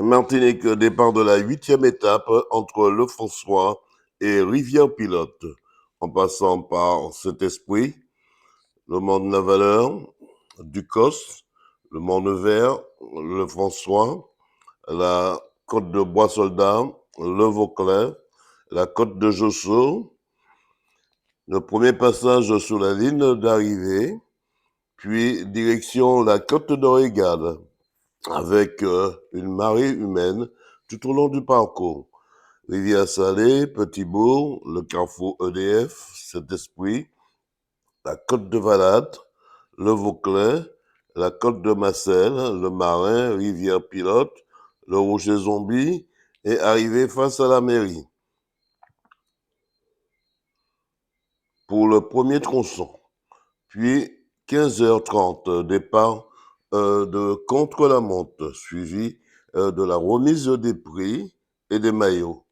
Martinique, départ de la 8e étape entre Le François et Rivière-Pilote, en passant par Saint-Esprit, le Mont-de-la-Valeur, Ducos, le Mont-Nevers, Le François, la côte de Bois-Soldat, le Vauclin, la côte de Josso, le premier passage sur la ligne d'arrivée, puis direction la côte d'Orégade, avec une marée humaine tout au long du parcours. Rivière-Salée, Petit-Bourg, le carrefour EDF, Saint-Esprit, la côte de Valade, le Vauclin, la côte de Marcel, le Marin, Rivière-Pilote, le Rocher Zombie et arrivé face à la mairie. Pour le premier tronçon. Puis 15h30, départ de contre-la-montre, suivi de la remise des prix et des maillots.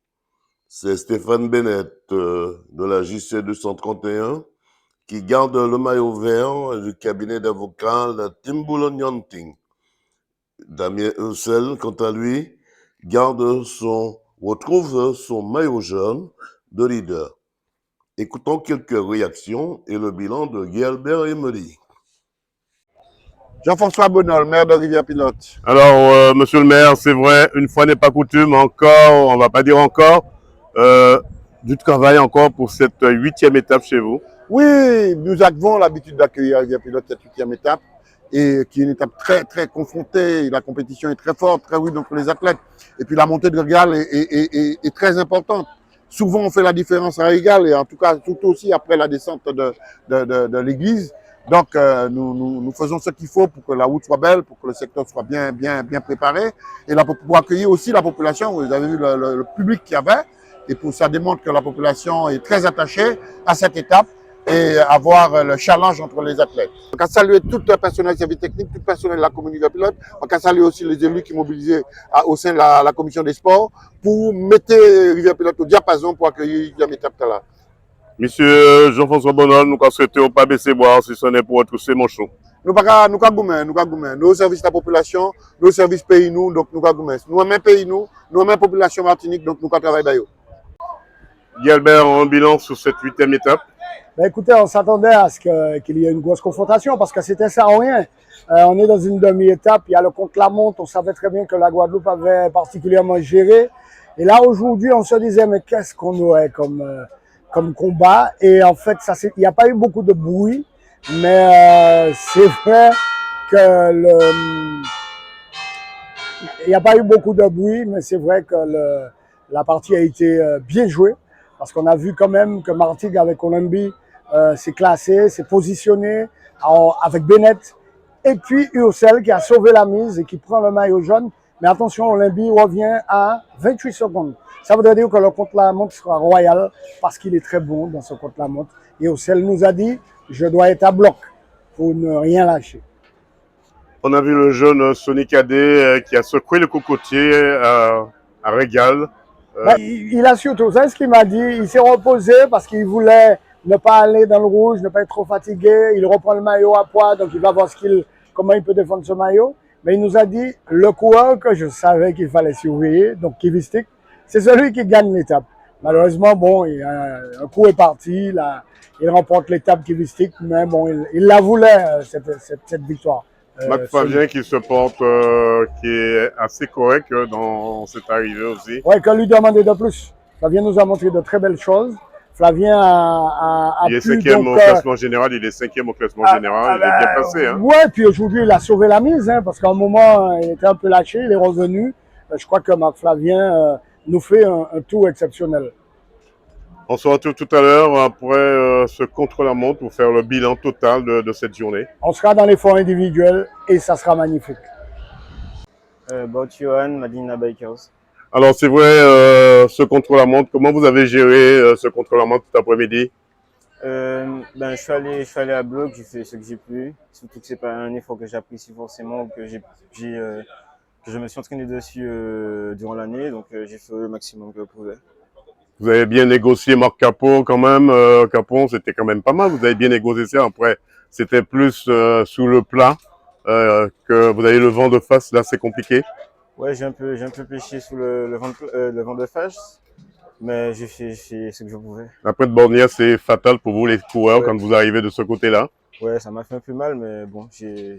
C'est Stéphane Bennett de la JC 231 qui garde le maillot vert du cabinet d'avocats la Timbulonyanting. Damien Hussel, quant à lui, retrouve son maillot jaune de leader. Écoutons quelques réactions et le bilan de Guy Albert et Emily. Jean-François Bonnol, maire de Rivière-Pilote. Alors, monsieur le maire, c'est vrai, une fois n'est pas coutume, encore, on va pas dire encore, du travail encore pour cette 8e étape chez vous. Oui, nous avons l'habitude d'accueillir Rivière-Pilote cette 8e étape, et qui est une étape très, très confrontée. La compétition est très forte, très rude entre les athlètes. Et puis la montée de Régal est très importante. Souvent, on fait la différence à Régal, et en tout cas, tout aussi après la descente de l'église. Donc, nous faisons ce qu'il faut pour que la route soit belle, pour que le secteur soit bien préparé, et là, pour pouvoir accueillir aussi la population. Vous avez vu le public qu'il y avait, et ça démontre que la population est très attachée à cette étape et avoir le challenge entre les athlètes. On va saluer tout le personnel service technique, tout le personnel de la communauté pilote. On va saluer aussi les élus qui mobilisés au sein de la commission des sports pour mettre Rivière-Pilote au diapason pour accueillir la étape là. Monsieur Jean-François Bonnol, nous souhaitons pas baisser boire si ce n'est pour retrousser mon chou. Nous avons nos services de la population, nos services pays nous, donc nous avons nous-mêmes pays nous-mêmes population Martinique, donc nous travaillons d'ailleurs. Guy Albert, un bilan sur cette 8e étape. Ben écoutez, on s'attendait à ce qu'il y ait une grosse confrontation parce que c'était ça en rien. On est dans une demi-étape, il y a le contre-la-montre, on savait très bien que la Guadeloupe avait particulièrement géré. Et là, aujourd'hui, on se disait, mais qu'est-ce qu'on aurait comme combat? Et en fait, il n'y a pas eu beaucoup de bruit, mais c'est vrai que il n'y a pas eu beaucoup de bruit, mais c'est vrai que la partie a été bien jouée. Parce qu'on a vu quand même que Martigues avec Colombie s'est classé, s'est positionné avec Bennett. Et puis Ursel qui a sauvé la mise et qui prend le maillot jaune. Mais attention, Olympie revient à 28 secondes. Ça voudrait dire que le contre-la-montre sera royal parce qu'il est très bon dans ce contre-la-montre. Et Ursel nous a dit, je dois être à bloc pour ne rien lâcher. On a vu le jeune Sonny Cadet qui a secoué le cocotier à Régal. Il a surtout, vous savez ce qu'il m'a dit? Il s'est reposé parce qu'il voulait ne pas aller dans le rouge, ne pas être trop fatigué. Il reprend le maillot à poids, donc il va voir comment il peut défendre ce maillot. Mais il nous a dit, le coureur que je savais qu'il fallait surveiller, donc Kivistik, c'est celui qui gagne l'étape. Malheureusement, bon, un coup est parti, il remporte l'étape Kivistik, mais bon, il la voulait, cette victoire. Mac Flavien qui se porte, qui est assez correct dans cette arrivée aussi. Oui, qu'on lui demandait de plus. Flavien nous a montré de très belles choses. Flavien a il est 5e au classement général, il est 5e au classement général, il est bien passé. Hein. Oui, puis aujourd'hui, il a sauvé la mise, hein, parce qu'à un moment, il était un peu lâché, il est revenu. Je crois que Marc Flavien nous fait un tour exceptionnel. On se retrouve tout à l'heure après ce contre-la-montre pour faire le bilan total de cette journée. On sera dans l'effort individuel et ça sera magnifique. Johan, Madina Bikers. Alors c'est vrai, ce contre-la-montre, comment vous avez géré ce contre-la-montre cet après-midi? Je suis allé à bloc, j'ai fait ce que j'ai pu. Surtout que c'est pas un effort que j'apprécie forcément, que je me suis entraîné dessus durant l'année, donc j'ai fait le maximum que je pouvais. Vous avez bien négocié Marc Capot quand même. Capon, c'était quand même pas mal. Vous avez bien négocié ça. Après, c'était plus sous le plat que vous avez le vent de face. Là, c'est compliqué. Ouais, j'ai un peu pêché sous le vent de face, mais j'ai fait ce que je pouvais. La pointe bornière, c'est fatal pour vous les coureurs Ouais, quand vous arrivez de ce côté-là. ouais, ça m'a fait un peu mal, mais bon, j'ai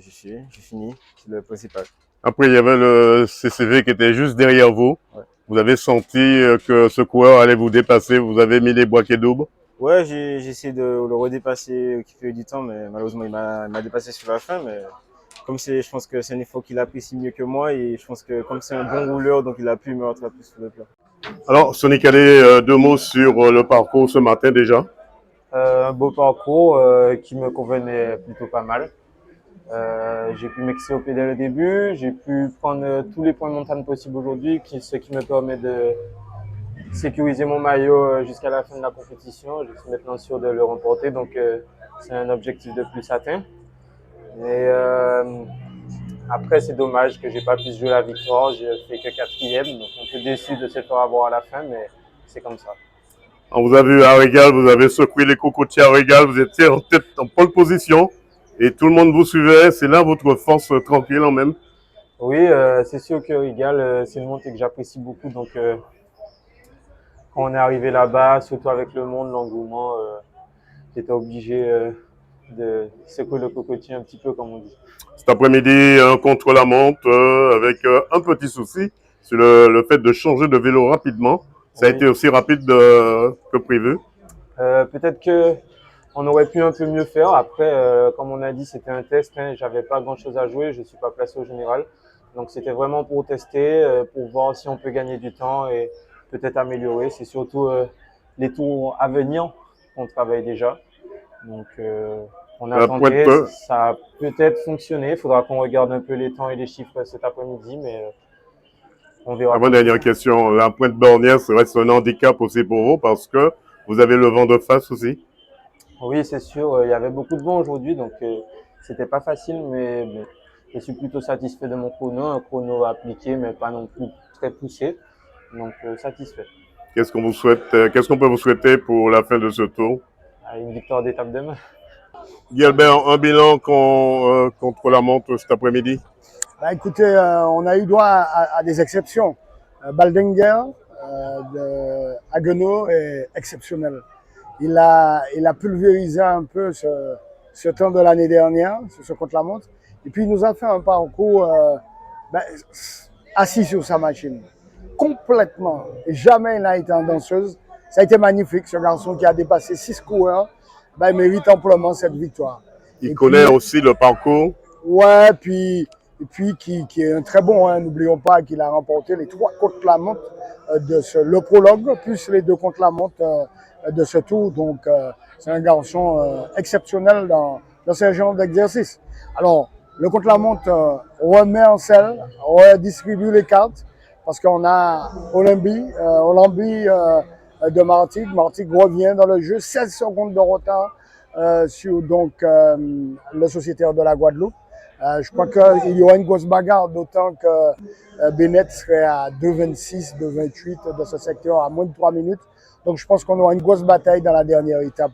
fini, c'est le principal. Après, il y avait le CCV qui était juste derrière vous. Ouais, Vous avez senti que ce coureur allait vous dépasser. Vous avez mis les boîtiers doubles. ouais, j'ai essayé de le redépasser au fil du temps, mais malheureusement, il m'a dépassé sur la fin, mais je pense que c'est un effort qu'il apprécie mieux que moi, et je pense que comme c'est un bon rouleur, donc il a pu me rattraper sur le plat. Alors, Sonic, allez, deux mots sur le parcours ce matin déjà. Un beau parcours qui me convenait plutôt pas mal. J'ai pu m'exciter dès le début, j'ai pu prendre tous les points de montagne possibles aujourd'hui, ce qui me permet de sécuriser mon maillot jusqu'à la fin de la compétition. Je suis maintenant sûr de le remporter, donc c'est un objectif de plus atteint. Et après, c'est dommage que j'ai pas pu jouer la victoire. J'ai fait que quatrième, donc un peu déçu de se faire avoir à la fin, mais c'est comme ça. On vous a vu à Régal, vous avez secoué les cocotiers à Régal, vous étiez en tête, en pole position et tout le monde vous suivait. C'est là votre force tranquille en même. Oui, c'est sûr que Rigal, c'est une montée que j'apprécie beaucoup. Donc, quand on est arrivé là-bas, surtout avec le monde, l'engouement, j'étais obligé de secouer le cocotier un petit peu, comme on dit. Cet après-midi, un contre-la-montre avec un petit souci sur le fait de changer de vélo rapidement. Ça a Oui. été aussi rapide que prévu. Peut-être que on aurait pu un peu mieux faire. Après, comme on a dit, c'était un test. Hein, j'avais pas grand-chose à jouer. Je suis pas placé au général. Donc, c'était vraiment pour tester, pour voir si on peut gagner du temps et peut-être améliorer. C'est surtout les tours à venir qu'on travaille déjà. Donc, on a La pointe, tenté. Ça a peut-être fonctionné. Il faudra qu'on regarde un peu les temps et les chiffres cet après-midi, mais on verra. avant-dernière question, la pointe bornière serait un handicap aussi pour vous parce que vous avez le vent de face aussi. Oui, c'est sûr. Il y avait beaucoup de vent aujourd'hui, donc c'était pas facile, mais bon, je suis plutôt satisfait de mon chrono. Un chrono appliqué, mais pas non plus très poussé. Donc satisfait. Qu'est-ce qu'on vous souhaite, qu'est-ce qu'on peut vous souhaiter pour la fin de ce tour? Une victoire d'étape demain. Guy Albert, un bilan contre la montre cet après-midi? Bah, écoutez, on a eu droit à des exceptions. Baldinger de Haguenau est exceptionnel. Il a pulvérisé un peu ce temps de l'année dernière, sur ce contre-la-montre. Et puis, il nous a fait un parcours assis sur sa machine, complètement. Et jamais il n'a été en danseuse. Ça a été magnifique, ce garçon qui a dépassé 6 coureurs. Il mérite amplement cette victoire. Il connaît aussi le parcours. Ouais, et puis qui est un très bon. Hein. N'oublions pas qu'il a remporté les 3 contre-la-montre le prologue, plus les 2 contre-la-montre de ce tour. Donc, c'est un garçon exceptionnel dans ce genre d'exercice. Alors, le contre-la-montre remet en selle, redistribue les cartes, parce qu'on a Olambi de Martigues. Martigues revient dans le jeu, 16 secondes de retard sur le sociétaire de la Guadeloupe. Je crois qu'il y aura une grosse bagarre, d'autant que Bennett serait à 2,26, 2,28 de ce secteur à moins de 3 minutes. Donc je pense qu'on aura une grosse bataille dans la dernière étape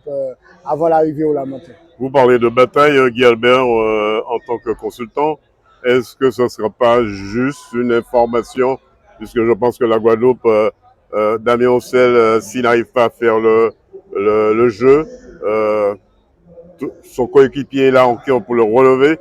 avant l'arrivée au Lamentin. Vous parlez de bataille, Guy Albert, en tant que consultant. Est-ce que ce ne sera pas juste une information, puisque je pense que la Guadeloupe, Damien Ossel, s'il n'arrive pas à faire le jeu, son coéquipier est là encore pour le relever.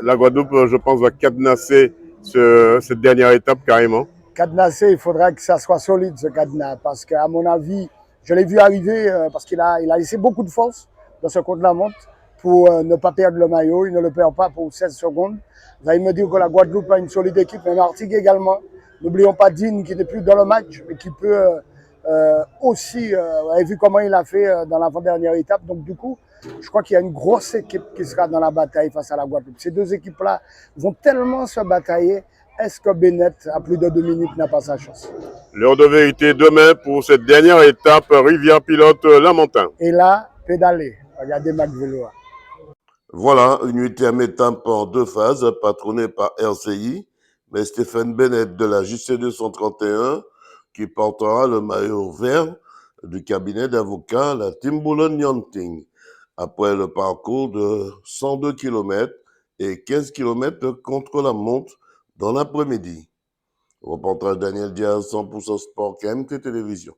La Guadeloupe, je pense, va cadenasser cette dernière étape carrément. Cadenasser, il faudrait que ça soit solide, ce cadenas, parce qu'à mon avis, je l'ai vu arriver parce qu'il a laissé beaucoup de force dans ce contre-la-montre pour ne pas perdre le maillot. Il ne le perd pas pour 16 secondes. Vous allez me dire que la Guadeloupe a une solide équipe, mais Martigues également. N'oublions pas Dean qui n'est plus dans le match, mais qui peut aussi, vous avez vu comment il a fait dans l'avant-dernière étape. Donc du coup, je crois qu'il y a une grosse équipe qui sera dans la bataille face à la Guadeloupe. Ces deux équipes-là vont tellement se batailler. Est-ce que Bennett, à plus de 2 minutes, n'a pas sa chance? L'heure de vérité demain pour cette dernière étape, Rivière-Pilote Lamentin. Et là, pédaler. Regardez Mac Veloa. Voilà, une 8e étape en 2 phases, patronnée par RCI, mais Stéphane Bennett de la JC 231, qui portera le maillot vert du cabinet d'avocats, la Timbulan-Yanting, après le parcours de 102 km et 15 km contre la montre dans l'après-midi. Reportage Daniel Diaz, 100% sport, KMT Télévision.